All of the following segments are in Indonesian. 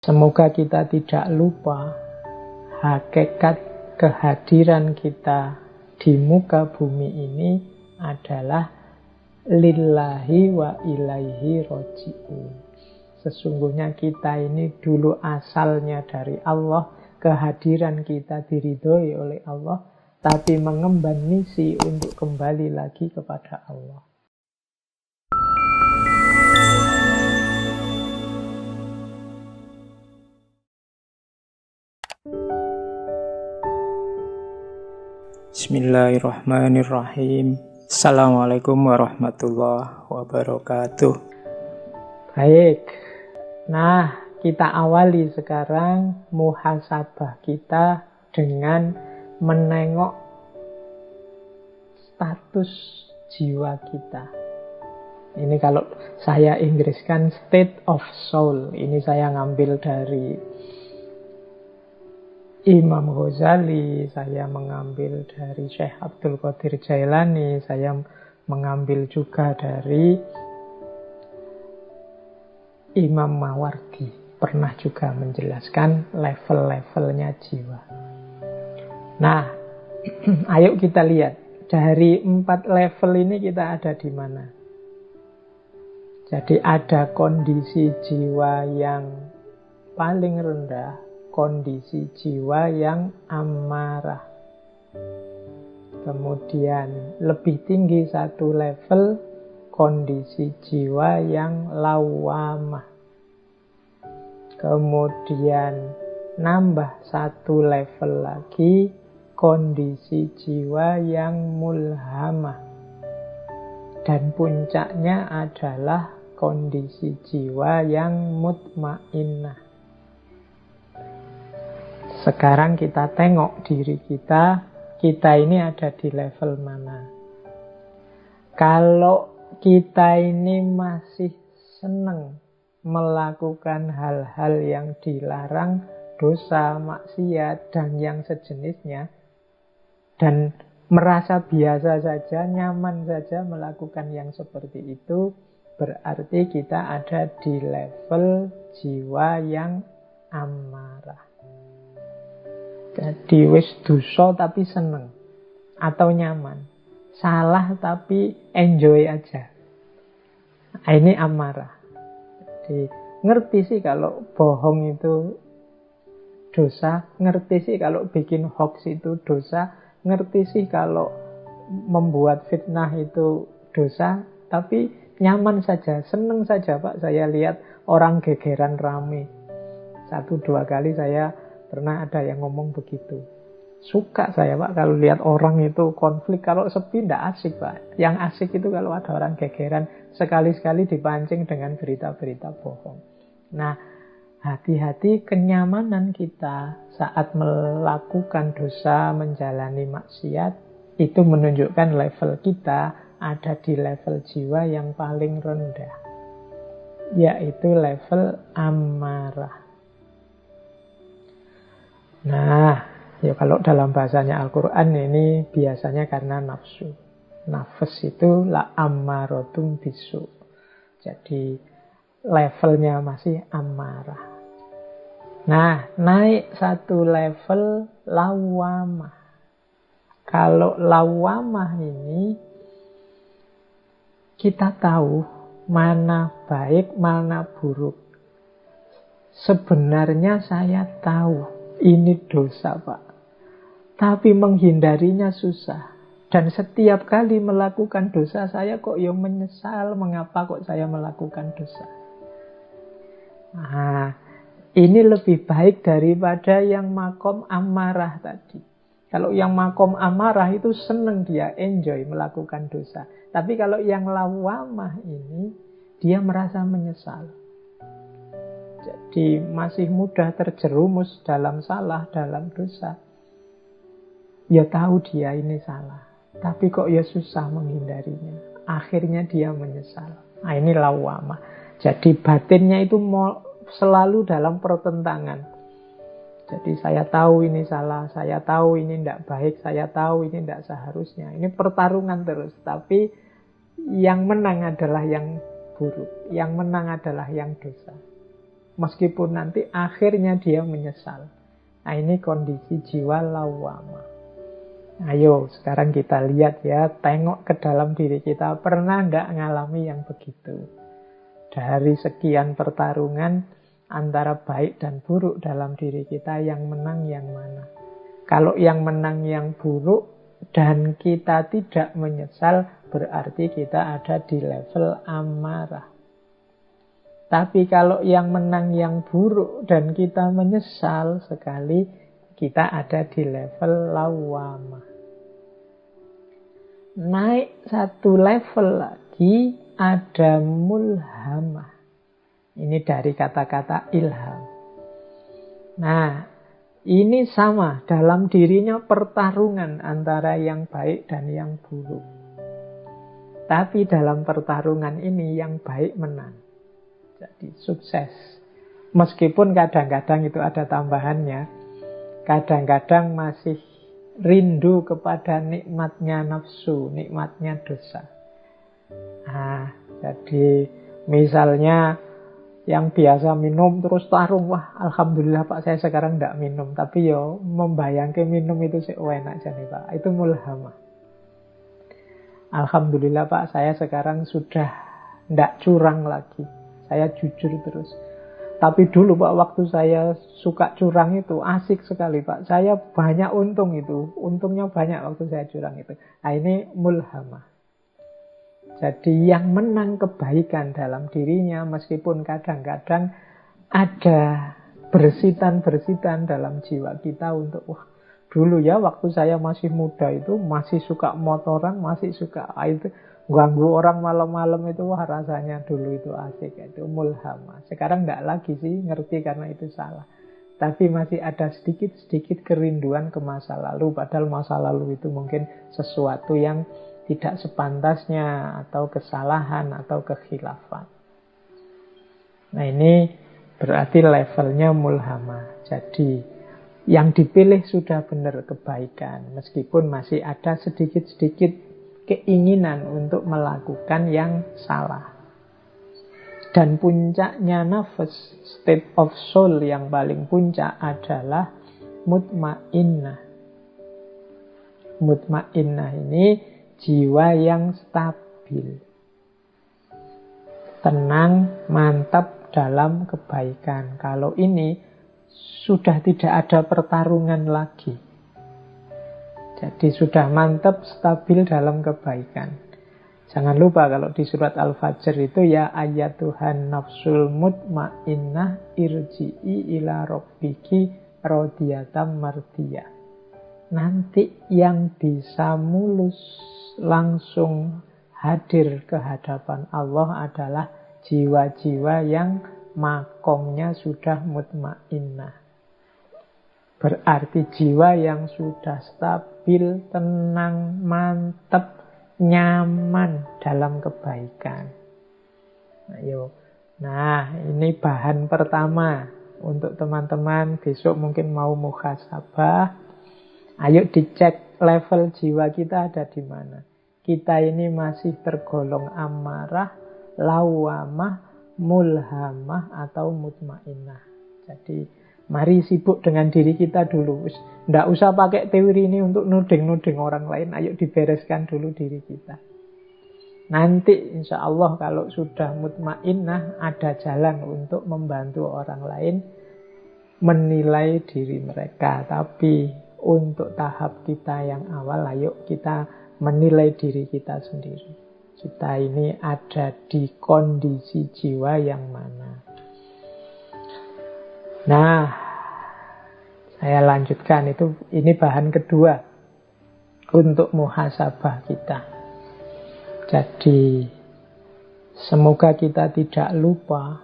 Semoga kita tidak lupa hakikat kehadiran kita di muka bumi ini adalah lillahi wa ilaihi roji'un. Sesungguhnya kita ini dulu asalnya dari Allah, kehadiran kita diridhoi oleh Allah, tapi mengemban misi untuk kembali lagi kepada Allah. Bismillahirrahmanirrahim. Assalamualaikum warahmatullahi wabarakatuh. Baik, nah kita awali sekarang muhasabah kita dengan menengok status jiwa kita. Ini kalau saya Inggriskan state of soul. Ini saya ngambil dari Imam Ghazali, saya mengambil dari Syekh Abdul Qadir Jailani, saya mengambil juga dari Imam Mawardi. Pernah juga menjelaskan level-levelnya jiwa. Nah, ayo kita lihat. Dari 4 level ini kita ada di mana? Jadi ada kondisi jiwa yang paling rendah, kondisi jiwa yang amarah. Kemudian lebih tinggi satu level, kondisi jiwa yang lawamah. Kemudian nambah satu level lagi, kondisi jiwa yang mulhamah. Dan puncaknya adalah kondisi jiwa yang mutmainnah. Sekarang kita tengok diri kita ini ada di level mana. Kalau kita ini masih senang melakukan hal-hal yang dilarang, dosa, maksiat, dan yang sejenisnya, dan merasa biasa saja, nyaman saja melakukan yang seperti itu, berarti kita ada di level jiwa yang amarah. Jadi wis dosa tapi seneng atau nyaman, salah tapi enjoy aja. Nah, ini amarah. Jadi ngerti sih kalau bohong itu dosa, ngerti sih kalau bikin hoax itu dosa, ngerti sih kalau membuat fitnah itu dosa, tapi nyaman saja, seneng saja Pak. Saya lihat orang gegeran rame. 1-2 kali saya pernah ada yang ngomong begitu. Suka saya Pak kalau lihat orang itu konflik. Kalau sepi tidak asik Pak. Yang asik itu kalau ada orang gegeran, sekali-sekali dipancing dengan berita-berita bohong. Nah, hati-hati kenyamanan kita saat melakukan dosa, menjalani maksiat, itu menunjukkan level kita ada di level jiwa yang paling rendah, yaitu level amarah. Nah, ya kalau dalam bahasanya Al-Quran ini biasanya karena nafsu. Nafas itu la ammarotum bisu. Jadi levelnya masih amarah. Nah, naik satu level lawamah. Kalau lawamah ini kita tahu mana baik, mana buruk. Sebenarnya saya tahu ini dosa Pak, tapi menghindarinya susah. Dan setiap kali melakukan dosa saya kok yang menyesal, mengapa kok saya melakukan dosa. Nah, ini lebih baik daripada yang makom amarah tadi. Kalau yang makom amarah itu seneng dia, enjoy melakukan dosa. Tapi kalau yang lawamah ini, dia merasa menyesal. Jadi masih mudah terjerumus dalam salah, dalam dosa. Ya tahu dia ini salah, tapi kok ya susah menghindarinya. Akhirnya dia menyesal. Nah, ini lawamah. Jadi batinnya itu selalu dalam pertentangan. Jadi saya tahu ini salah, saya tahu ini tidak baik, saya tahu ini tidak seharusnya. Ini pertarungan terus, tapi yang menang adalah yang buruk, yang menang adalah yang dosa. meskipun nanti akhirnya dia menyesal. Nah, ini kondisi jiwa lawwamah. Ayo sekarang kita lihat ya, tengok ke dalam diri kita, pernah nggak ngalami yang begitu? Dari sekian pertarungan antara baik dan buruk dalam diri kita, yang menang yang mana? Kalau yang menang yang buruk dan kita tidak menyesal, berarti kita ada di level amarah. Tapi kalau yang menang yang buruk dan kita menyesal sekali, kita ada di level lawwamah. Naik satu level lagi ada mulhamah. Ini dari kata-kata ilham. Nah, ini sama, dalam dirinya pertarungan antara yang baik dan yang buruk. Tapi dalam pertarungan ini yang baik menang. Jadi sukses. Meskipun kadang-kadang itu ada tambahannya. Kadang-kadang masih rindu kepada nikmatnya nafsu, nikmatnya dosa. Nah, jadi misalnya yang biasa minum terus tarung, wah alhamdulillah Pak saya sekarang tidak minum, tapi yo membayangkan minum itu enak aja nih Pak, itu mulhamah. Alhamdulillah Pak saya sekarang sudah tidak curang lagi, saya jujur terus. Tapi dulu Pak waktu saya suka curang itu asik sekali Pak, saya banyak untung itu, untungnya banyak waktu saya curang itu. Nah ini mulhamah. Jadi yang menang kebaikan dalam dirinya, meskipun kadang-kadang ada bersitan-bersitan dalam jiwa kita untuk, wah dulu ya waktu saya masih muda itu, masih suka motoran, masih suka itu, ganggu orang malam-malam itu, wah rasanya dulu itu asik, itu mulhamah. Sekarang enggak lagi sih, ngerti karena itu salah. Tapi masih ada sedikit-sedikit kerinduan ke masa lalu, padahal masa lalu itu mungkin sesuatu yang tidak sepantasnya, atau kesalahan, atau kekhilafan. Nah ini berarti levelnya mulhamah. Jadi yang dipilih sudah benar kebaikan, meskipun masih ada sedikit-sedikit keinginan untuk melakukan yang salah. Dan puncaknya nafas, state of soul yang paling puncak adalah mutmainnah. Mutmainnah ini jiwa yang stabil, tenang, mantap dalam kebaikan. Kalau ini sudah tidak ada pertarungan lagi. Jadi sudah mantap, stabil dalam kebaikan. Jangan lupa kalau di surat Al-Fajr itu, ya ayatuhan nafsul mutmainnah irji'i ila rabbiki radiyatan mardiyah. Nanti yang bisa mulus langsung hadir ke hadapan Allah adalah jiwa-jiwa yang makomnya sudah mutmainnah. Berarti jiwa yang sudah stabil, tenang, mantap, nyaman dalam kebaikan. Ayo. Nah, ini bahan pertama untuk teman-teman besok mungkin mau muhasabah. Ayo dicek level jiwa kita ada di mana. Kita ini masih tergolong amarah, lawamah, mulhamah, atau mutmainnah. Jadi mari sibuk dengan diri kita dulu. Tidak usah pakai teori ini untuk nuding-nuding orang lain. Ayo dibereskan dulu diri kita. Nanti insya Allah kalau sudah mutmainnah, ada jalan untuk membantu orang lain menilai diri mereka. Tapi untuk tahap kita yang awal, ayo kita menilai diri kita sendiri. Kita ini ada di kondisi jiwa yang mana. Nah, saya lanjutkan itu. Ini bahan kedua untuk muhasabah kita. Jadi semoga kita tidak lupa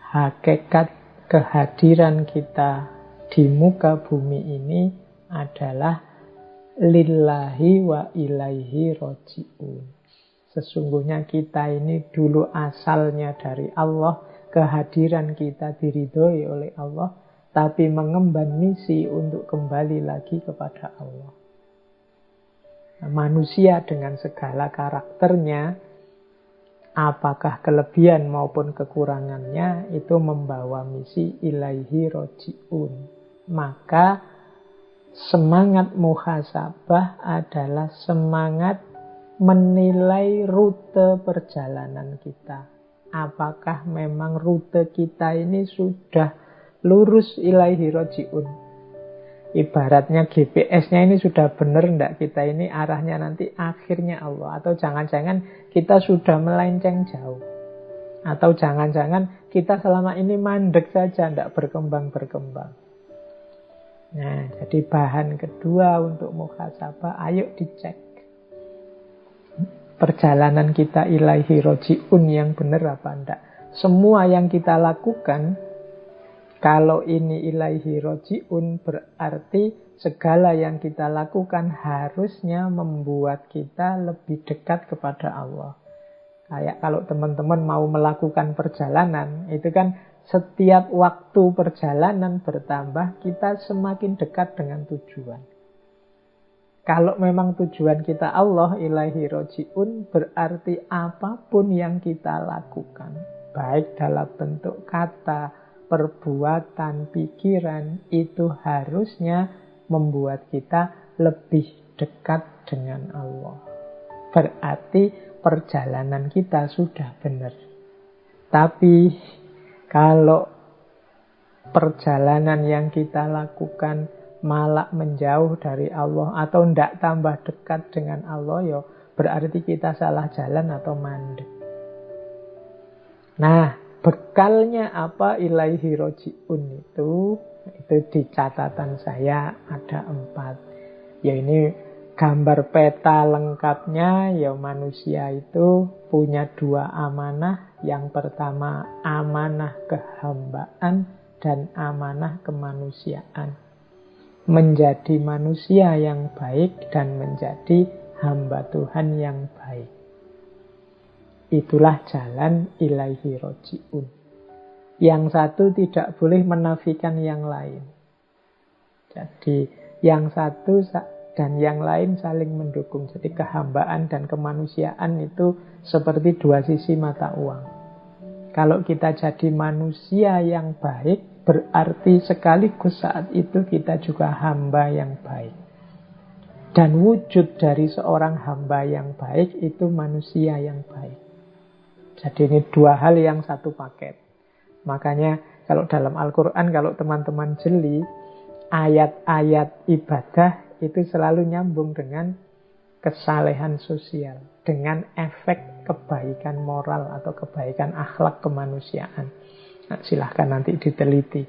hakikat kehadiran kita di muka bumi ini adalah lillahi wa ilaihi roji'un. Sesungguhnya kita ini dulu asalnya dari Allah, kehadiran kita diridhoi oleh Allah, tapi mengemban misi untuk kembali lagi kepada Allah. Nah, manusia dengan segala karakternya apakah kelebihan maupun kekurangannya itu membawa misi ilaihi roji'un. Maka semangat muhasabah adalah semangat menilai rute perjalanan kita. Apakah memang rute kita ini sudah lurus ilaihi roji'un? Ibaratnya GPS-nya ini sudah benar enggak, kita ini arahnya nanti akhirnya Allah. Atau jangan-jangan kita sudah melenceng jauh. Atau jangan-jangan kita selama ini mandek saja, enggak berkembang-berkembang. Nah, jadi bahan kedua untuk muhasabah, ayo dicek perjalanan kita ilaihi roji'un yang benar apa enggak. Semua yang kita lakukan, kalau ini ilaihi roji'un, berarti segala yang kita lakukan harusnya membuat kita lebih dekat kepada Allah. Kayak kalau teman-teman mau melakukan perjalanan, itu kan setiap waktu perjalanan bertambah, kita semakin dekat dengan tujuan. Kalau memang tujuan kita Allah, ilaihi roji'un, berarti apapun yang kita lakukan, baik dalam bentuk kata, perbuatan, pikiran, itu harusnya membuat kita lebih dekat dengan Allah. Berarti perjalanan kita sudah benar. Tapi kalau perjalanan yang kita lakukan malah menjauh dari Allah atau tidak tambah dekat dengan Allah, ya berarti kita salah jalan atau mandek. Nah, bekalnya apa ilaihi roji'un itu di catatan saya ada 4. Ya ini gambar peta lengkapnya, ya manusia itu punya 2 amanah. Yang pertama amanah kehambaan dan amanah kemanusiaan. Menjadi manusia yang baik dan menjadi hamba Tuhan yang baik. Itulah jalan ilaihi roji'un. Yang satu tidak boleh menafikan yang lain. Jadi yang satu dan yang lain saling mendukung. Jadi kehambaan dan kemanusiaan itu seperti 2 sisi mata uang. Kalau kita jadi manusia yang baik, berarti sekaligus saat itu kita juga hamba yang baik. Dan wujud dari seorang hamba yang baik itu manusia yang baik. Jadi ini 2 hal yang satu paket. Makanya kalau dalam Al-Quran, kalau teman-teman jeli, ayat-ayat ibadah itu selalu nyambung dengan kesalehan sosial, dengan efek kebaikan moral atau kebaikan akhlak kemanusiaan. Nah, silahkan nanti diteliti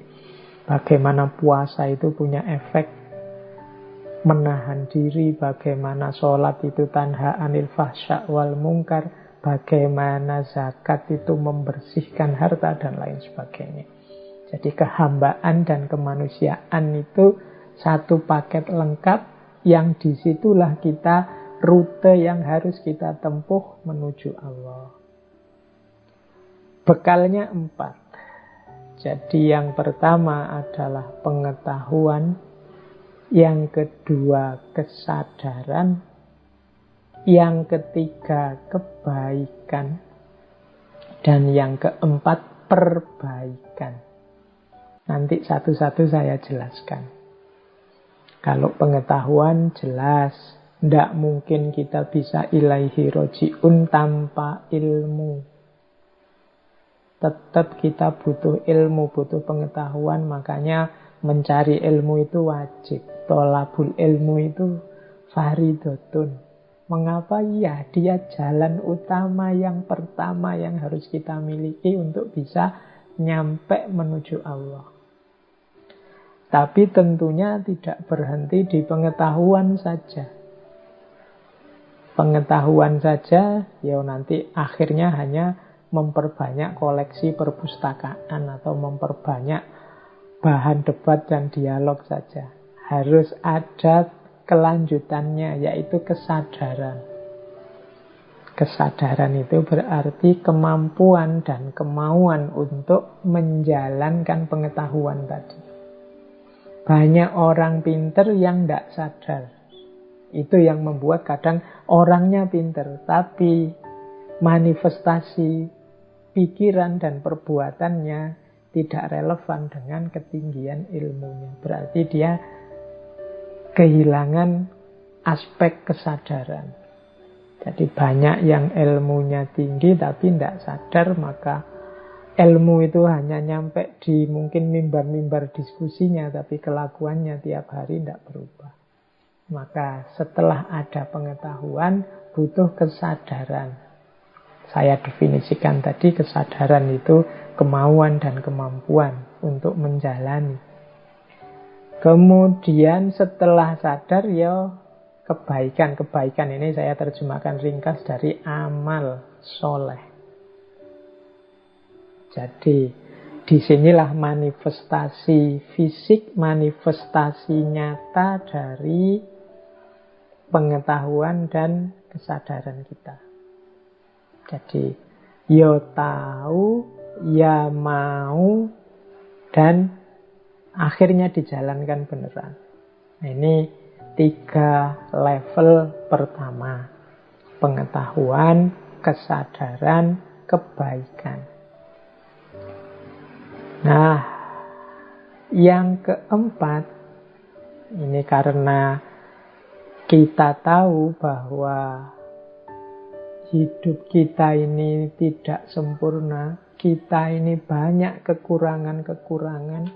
bagaimana puasa itu punya efek menahan diri, bagaimana sholat itu tanha anil fahsya wal mungkar, bagaimana zakat itu membersihkan harta dan lain sebagainya. Jadi kehambaan dan kemanusiaan itu satu paket lengkap yang disitulah kita rute yang harus kita tempuh menuju Allah. Bekalnya 4. Jadi yang pertama adalah pengetahuan, yang kedua kesadaran, yang ketiga kebaikan, dan yang keempat perbaikan. Nanti satu-satu saya jelaskan. Kalau pengetahuan jelas, tidak mungkin kita bisa ilaihi roji'un tanpa ilmu. Tetap kita butuh ilmu, butuh pengetahuan. Makanya mencari ilmu itu wajib. Tolabul ilmu itu fardhotun. Mengapa? Ya, dia jalan utama yang pertama yang harus kita miliki untuk bisa nyampe menuju Allah. Tapi tentunya tidak berhenti di pengetahuan saja. Pengetahuan saja, ya nanti akhirnya hanya memperbanyak koleksi perpustakaan atau memperbanyak bahan debat dan dialog saja. Harus ada kelanjutannya, yaitu kesadaran. Kesadaran itu berarti kemampuan dan kemauan untuk menjalankan pengetahuan tadi. Banyak orang pinter yang tidak sadar. Itu yang membuat kadang orangnya pinter, tapi manifestasi pikiran dan perbuatannya tidak relevan dengan ketinggian ilmunya. Berarti dia kehilangan aspek kesadaran. Jadi banyak yang ilmunya tinggi tapi tidak sadar, maka ilmu itu hanya nyampe di mungkin mimbar-mimbar diskusinya, tapi kelakuannya tiap hari tidak berubah. Maka setelah ada pengetahuan, butuh kesadaran. Saya definisikan tadi, kesadaran itu kemauan dan kemampuan untuk menjalani. Kemudian setelah sadar, ya kebaikan ini saya terjemahkan ringkas dari amal soleh. Jadi disinilah manifestasi fisik, manifestasi nyata dari pengetahuan dan kesadaran kita. Jadi ya tahu, ya mau, dan akhirnya dijalankan beneran. Nah, ini 3 level pertama. Pengetahuan, kesadaran, kebaikan. Nah, yang keempat, ini karena kita tahu bahwa hidup kita ini tidak sempurna, kita ini banyak kekurangan-kekurangan,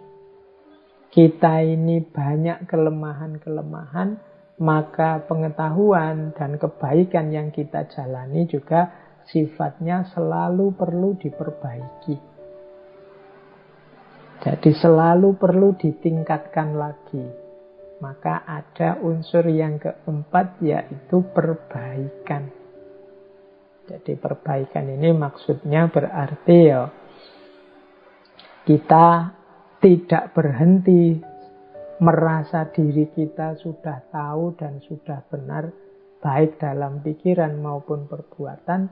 kita ini banyak kelemahan-kelemahan, maka pengetahuan dan kebaikan yang kita jalani juga sifatnya selalu perlu diperbaiki. Jadi selalu perlu ditingkatkan lagi. Maka ada unsur yang keempat, yaitu perbaikan. Jadi perbaikan ini maksudnya berarti ya kita tidak berhenti merasa diri kita sudah tahu dan sudah benar, baik dalam pikiran maupun perbuatan,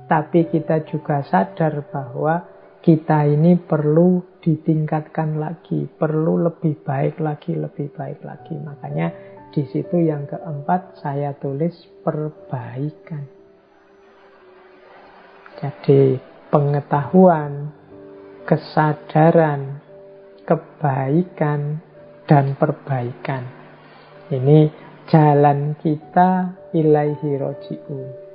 tapi kita juga sadar bahwa kita ini perlu ditingkatkan lagi, perlu lebih baik lagi, lebih baik lagi. Makanya di situ yang keempat saya tulis perbaikan. Jadi pengetahuan, kesadaran, kebaikan, dan perbaikan. Ini jalan kita ilaihi roji'un.